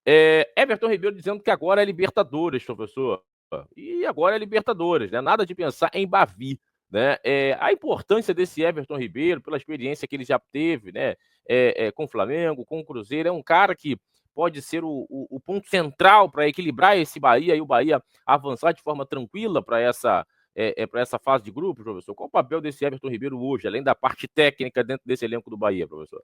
Everton Ribeiro dizendo que agora é Libertadores, professor. E agora é Libertadores, né? Nada de pensar em Bavi. Né? A importância desse Everton Ribeiro, pela experiência que ele já teve, né? Com o Flamengo, com o Cruzeiro, é um cara que pode ser o ponto central para equilibrar esse Bahia e o Bahia avançar de forma tranquila para essa fase de grupo, professor. Qual o papel desse Everton Ribeiro hoje, além da parte técnica dentro desse elenco do Bahia, professor?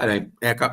Olha,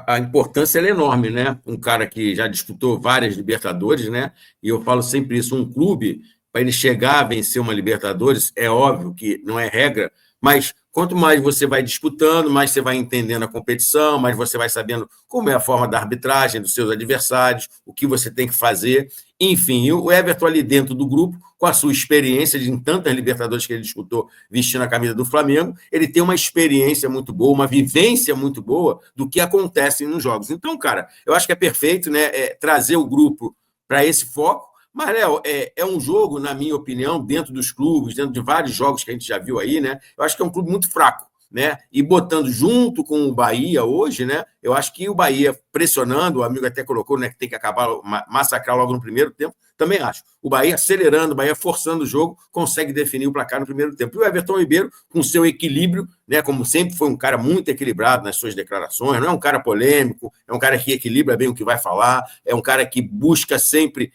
a importância é enorme, né? Um cara que já disputou várias Libertadores, né? E eu falo sempre isso, um clube, para ele chegar a vencer uma Libertadores, é óbvio que não é regra, mas quanto mais você vai disputando, mais você vai entendendo a competição, mais você vai sabendo como é a forma da arbitragem dos seus adversários, o que você tem que fazer. Enfim, o Everton ali dentro do grupo, com a sua experiência de em tantas Libertadores que ele disputou vestindo a camisa do Flamengo, ele tem uma experiência muito boa, uma vivência muito boa do que acontece nos jogos. Então, cara, eu acho que é perfeito, né, trazer o grupo para esse foco. Mas, Léo, é um jogo, na minha opinião, dentro dos clubes, dentro de vários jogos que a gente já viu aí, né? Eu acho que é um clube muito fraco, né? E botando junto com o Bahia hoje, né? Eu acho que o Bahia pressionando, o amigo até colocou, né, que tem que acabar, massacrar logo no primeiro tempo, também acho. O Bahia acelerando, o Bahia forçando o jogo, consegue definir o placar no primeiro tempo. E o Everton Ribeiro, com seu equilíbrio, né, como sempre foi um cara muito equilibrado nas suas declarações, não é um cara polêmico, é um cara que equilibra bem o que vai falar, é um cara que busca sempre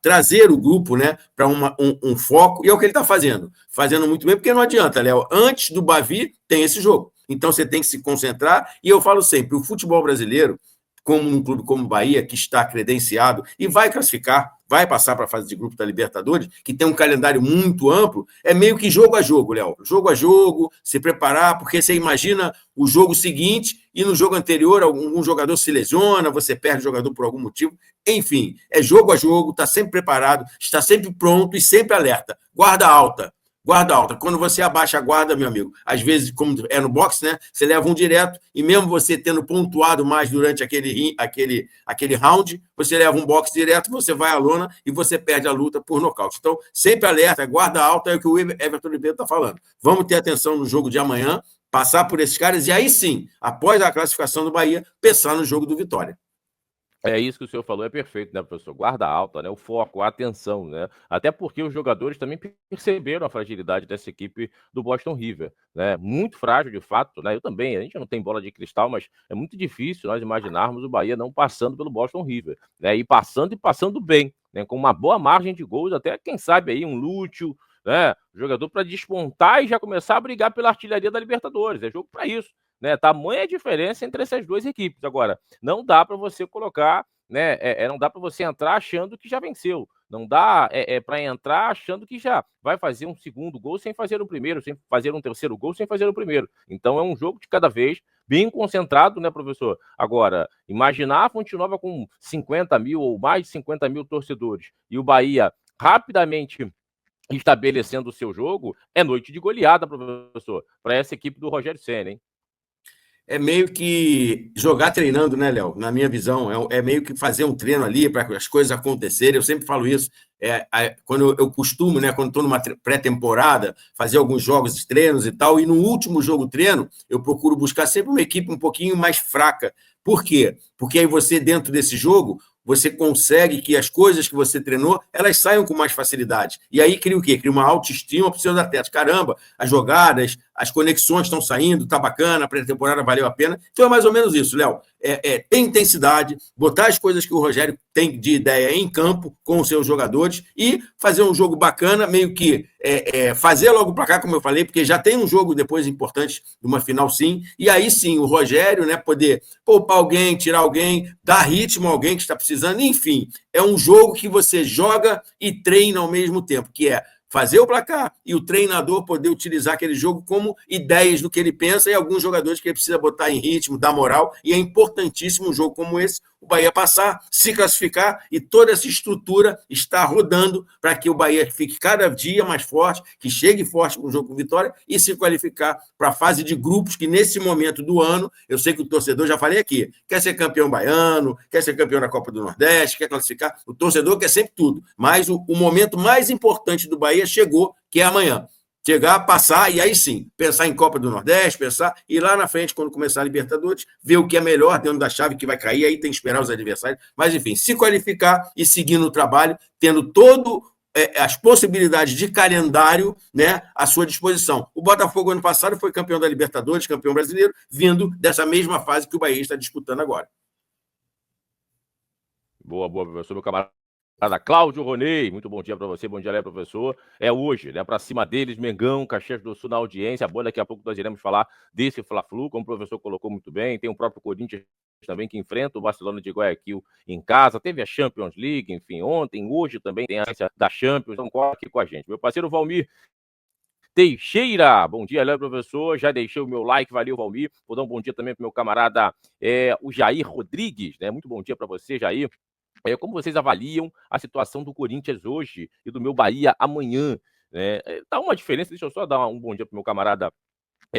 trazer o grupo, né, para um foco, e é o que ele está fazendo muito bem, porque não adianta, Léo, antes do Bavi tem esse jogo, então você tem que se concentrar, e eu falo sempre, o futebol brasileiro, como um clube como o Bahia, que está credenciado e vai classificar, vai passar para a fase de grupo da Libertadores, que tem um calendário muito amplo, é meio que jogo a jogo, Léo. Jogo a jogo, se preparar, porque você imagina o jogo seguinte e no jogo anterior algum jogador se lesiona, você perde o jogador por algum motivo. Enfim, é jogo a jogo, está sempre preparado, está sempre pronto e sempre alerta. Guarda alta. Guarda alta. Quando você abaixa a guarda, meu amigo, às vezes, como é no boxe, né? Você leva um direto, e mesmo você tendo pontuado mais durante aquele round, você leva um boxe direto, você vai à lona e você perde a luta por nocaute. Então, sempre alerta, guarda alta, é o que o Everton Ribeiro está falando. Vamos ter atenção no jogo de amanhã, passar por esses caras, e aí sim, após a classificação do Bahia, pensar no jogo do Vitória. É isso que o senhor falou, é perfeito, né, professor? Guarda alta, né? O foco, a atenção, né? Até porque os jogadores também perceberam a fragilidade dessa equipe do Boston River, né? Muito frágil, de fato, né? Eu também, a gente não tem bola de cristal, mas é muito difícil nós imaginarmos o Bahia não passando pelo Boston River, né? E passando bem, né? Com uma boa margem de gols, até quem sabe aí um Lúcio, né? Jogador para despontar e já começar a brigar pela artilharia da Libertadores. É jogo para isso. Né, tamanha diferença entre essas duas equipes. Agora, não dá para você colocar, né? Não dá para você entrar achando que já venceu. Não dá para entrar achando que já vai fazer um segundo gol sem fazer o primeiro, sem fazer um terceiro gol sem fazer o primeiro. Então é um jogo de cada vez, bem concentrado, né, professor? Agora, imaginar a Fonte Nova com 50 mil ou mais de 50 mil torcedores e o Bahia rapidamente estabelecendo o seu jogo, é noite de goleada, professor, para essa equipe do Rogério Ceni, hein? É meio que jogar treinando, né, Léo? Na minha visão, é meio que fazer um treino ali para as coisas acontecerem. Eu sempre falo isso. Quando eu costumo, né, quando estou numa pré-temporada, fazer alguns jogos de treinos e tal, e no último jogo treino, eu procuro buscar sempre uma equipe um pouquinho mais fraca. Por quê? Porque aí você, dentro desse jogo, você consegue que as coisas que você treinou, elas saiam com mais facilidade. E aí cria o quê? Cria uma autoestima para os seus atletas. Caramba, as jogadas, as conexões estão saindo, tá bacana, a pré-temporada valeu a pena. Então é mais ou menos isso, Léo. Tem intensidade, botar as coisas que o Rogério tem de ideia em campo com os seus jogadores e fazer um jogo bacana, meio que fazer logo para cá, como eu falei, porque já tem um jogo depois importante de uma final sim, e aí sim o Rogério, né, poder poupar alguém, tirar alguém, dar ritmo a alguém que está precisando, enfim, é um jogo que você joga e treina ao mesmo tempo, que é fazer o placar e o treinador poder utilizar aquele jogo como ideias do que ele pensa e alguns jogadores que ele precisa botar em ritmo, dar moral, e é importantíssimo um jogo como esse, o Bahia passar, se classificar e toda essa estrutura está rodando para que o Bahia fique cada dia mais forte, que chegue forte com o jogo com vitória e se qualificar para a fase de grupos que nesse momento do ano, eu sei que o torcedor, já falei aqui, quer ser campeão baiano, quer ser campeão da Copa do Nordeste, quer classificar, o torcedor quer sempre tudo, mas o momento mais importante do Bahia chegou, que é amanhã. Chegar, passar, e aí sim, pensar em Copa do Nordeste, pensar, e lá na frente, quando começar a Libertadores, ver o que é melhor dentro da chave que vai cair, aí tem que esperar os adversários. Mas, enfim, se qualificar e seguir no trabalho, tendo todo as possibilidades de calendário, né, à sua disposição. O Botafogo, ano passado, foi campeão da Libertadores, campeão brasileiro, vindo dessa mesma fase que o Bahia está disputando agora. Boa, professor, meu camarada Cláudio Ronei, muito bom dia para você, bom dia, Léo, professor. É hoje, né, para cima deles, Mengão, Caxias do Sul na audiência, boa, daqui a pouco nós iremos falar desse Fla-Flu, como o professor colocou muito bem, tem o próprio Corinthians também que enfrenta o Barcelona de Guayaquil em casa, teve a Champions League, enfim, ontem, hoje também tem a da Champions, então cola aqui com a gente. Meu parceiro Valmir Teixeira, bom dia, Léo, professor, já deixei o meu like, valeu, Valmir, vou dar um bom dia também para o meu camarada, o Jair Rodrigues, né, muito bom dia para você, Jair. Como vocês avaliam a situação do Corinthians hoje e do meu Bahia amanhã? Né? Tá uma diferença, deixa eu só dar um bom dia para o meu camarada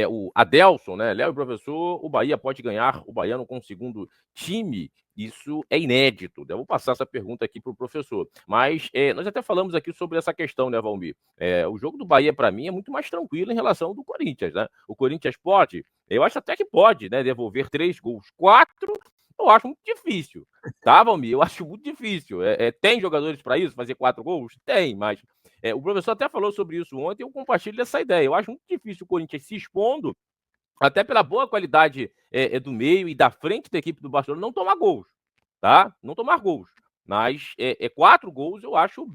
o Adelson, né? Léo e professor, o Bahia pode ganhar o Baiano com o segundo time. Isso é inédito. Eu vou passar essa pergunta aqui para o professor. Mas nós até falamos aqui sobre essa questão, né, Valmir? O jogo do Bahia, para mim, é muito mais tranquilo em relação ao do Corinthians, né? O Corinthians pode, eu acho até que pode, né, devolver 3 gols. 4, eu acho muito difícil. Tá, Valmir? Eu acho muito difícil. Tem jogadores para isso, fazer 4 gols? Tem, mas o professor até falou sobre isso ontem e eu compartilho dessa ideia. Eu acho muito difícil o Corinthians se expondo, até pela boa qualidade do meio e da frente da equipe do Barcelona, não tomar gols, tá? Não tomar gols. Mas 4 gols eu acho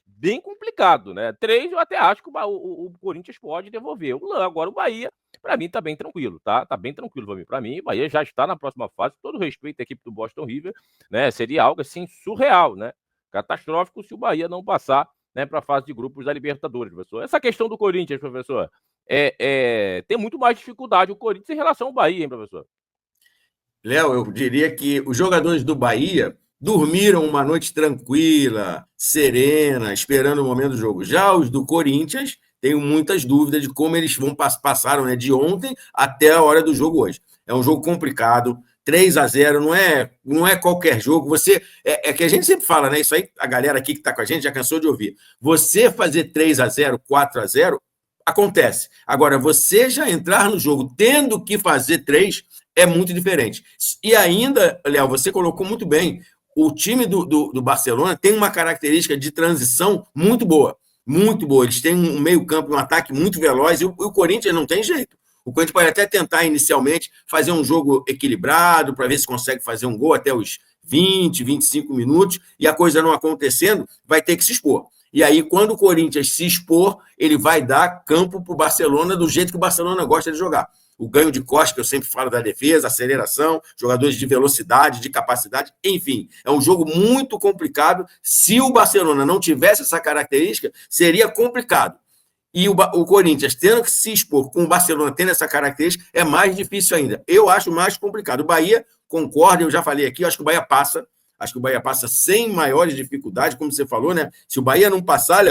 bem complicado, né? 3 eu até acho que o Corinthians pode devolver. Agora o Bahia, para mim, tá bem tranquilo, tá? Tá bem tranquilo para mim. Para mim, o Bahia já está na próxima fase. Todo respeito à equipe do Boston River, né? Seria algo assim surreal, né? Catastrófico se o Bahia não passar, né, para a fase de grupos da Libertadores, professor. Essa questão do Corinthians, professor, tem muito mais dificuldade o Corinthians em relação ao Bahia, hein, professor? Léo, eu diria que os jogadores do Bahia dormiram uma noite tranquila, serena, esperando o momento do jogo. Já os do Corinthians, tenho muitas dúvidas de como eles passaram, né, de ontem até a hora do jogo hoje. É um jogo complicado, 3-0 não é qualquer jogo. Você que a gente sempre fala, né? Isso aí, a galera aqui que está com a gente já cansou de ouvir. Você fazer 3-0, 4-0, acontece. Agora, você já entrar no jogo tendo que fazer 3 é muito diferente. E ainda, Léo, você colocou muito bem, o time do Barcelona tem uma característica de transição muito boa. Muito boa. Eles têm um meio-campo, um ataque muito veloz, e o Corinthians não tem jeito. O Corinthians pode até tentar inicialmente fazer um jogo equilibrado para ver se consegue fazer um gol até os 20, 25 minutos, e a coisa não acontecendo, vai ter que se expor. E aí, quando o Corinthians se expor, ele vai dar campo para o Barcelona do jeito que o Barcelona gosta de jogar. O ganho de costa, que eu sempre falo da defesa, aceleração, jogadores de velocidade, de capacidade, enfim. É um jogo muito complicado. Se o Barcelona não tivesse essa característica, seria complicado. E o Corinthians tendo que se expor com o Barcelona tendo essa característica, é mais difícil ainda. Eu acho mais complicado. O Bahia, concordo, eu já falei aqui, eu acho que o Bahia passa. Acho que o Bahia passa sem maiores dificuldades, como você falou, né? Se o Bahia não passar,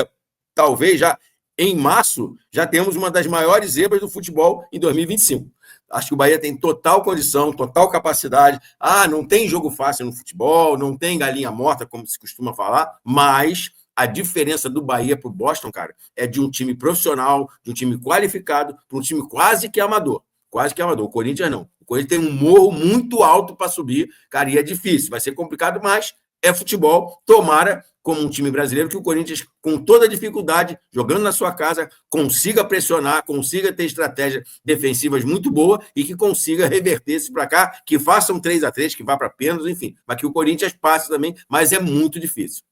talvez já em março já temos uma das maiores zebras do futebol em 2025. Acho que o Bahia tem total condição, total capacidade. Não tem jogo fácil no futebol, não tem galinha morta, como se costuma falar, mas a diferença do Bahia para o Boston, cara, é de um time profissional, de um time qualificado, para um time quase que amador. Quase que amador. O Corinthians não. O Corinthians tem um morro muito alto para subir, cara, e é difícil. Vai ser complicado, mas é futebol. Tomara, como um time brasileiro, que o Corinthians, com toda a dificuldade, jogando na sua casa, consiga pressionar, consiga ter estratégias defensivas muito boa e que consiga reverter esse para cá, que faça um 3-3, que vá para pênaltis, enfim, mas que o Corinthians passe também, mas é muito difícil.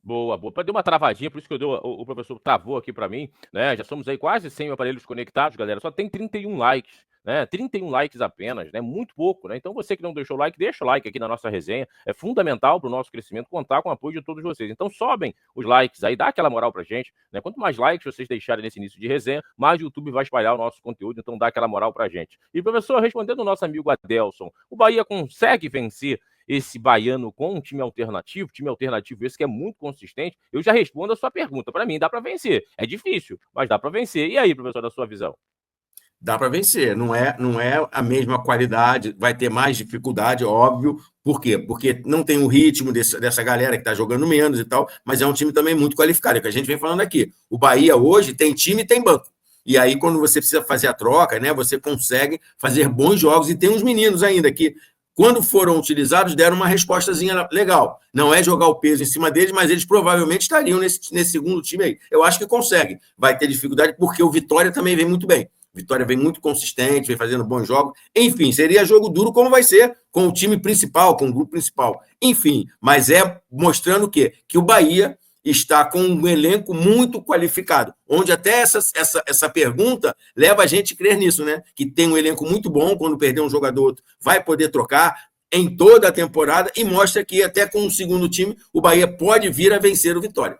Boa, boa. Deu uma travadinha, por isso que o professor travou aqui para mim, né? Já somos aí quase 100 aparelhos conectados, galera. Só tem 31 likes, né? 31 likes apenas, né? Muito pouco, né? Então você que não deixou o like, deixa o like aqui na nossa resenha. É fundamental para o nosso crescimento contar com o apoio de todos vocês. Então sobem os likes aí, dá aquela moral pra gente, né? Quanto mais likes vocês deixarem nesse início de resenha, mais o YouTube vai espalhar o nosso conteúdo, então dá aquela moral pra gente. E professor, respondendo o nosso amigo Adelson, o Bahia consegue vencer esse baiano com um time alternativo esse que é muito consistente? Eu já respondo a sua pergunta. Para mim, dá para vencer. É difícil, mas dá para vencer. E aí, professor, da sua visão? Dá para vencer, não é a mesma qualidade, vai ter mais dificuldade, óbvio. Por quê? Porque não tem o ritmo dessa galera que está jogando menos e tal, mas é um time também muito qualificado, é o que a gente vem falando aqui. O Bahia hoje tem time e tem banco. E aí, quando você precisa fazer a troca, né, você consegue fazer bons jogos, e tem uns meninos ainda que, quando foram utilizados, deram uma respostazinha legal. Não é jogar o peso em cima deles, mas eles provavelmente estariam nesse segundo time aí. Eu acho que consegue. Vai ter dificuldade porque o Vitória também vem muito bem. Vitória vem muito consistente, vem fazendo bons jogos. Enfim, seria jogo duro como vai ser com o time principal, com o grupo principal. Enfim, mas é mostrando o quê? Que o Bahia está com um elenco muito qualificado, onde até essa pergunta leva a gente a crer nisso, né? Que tem um elenco muito bom, quando perder um jogador, vai poder trocar em toda a temporada, e mostra que até com o segundo time, o Bahia pode vir a vencer o Vitória.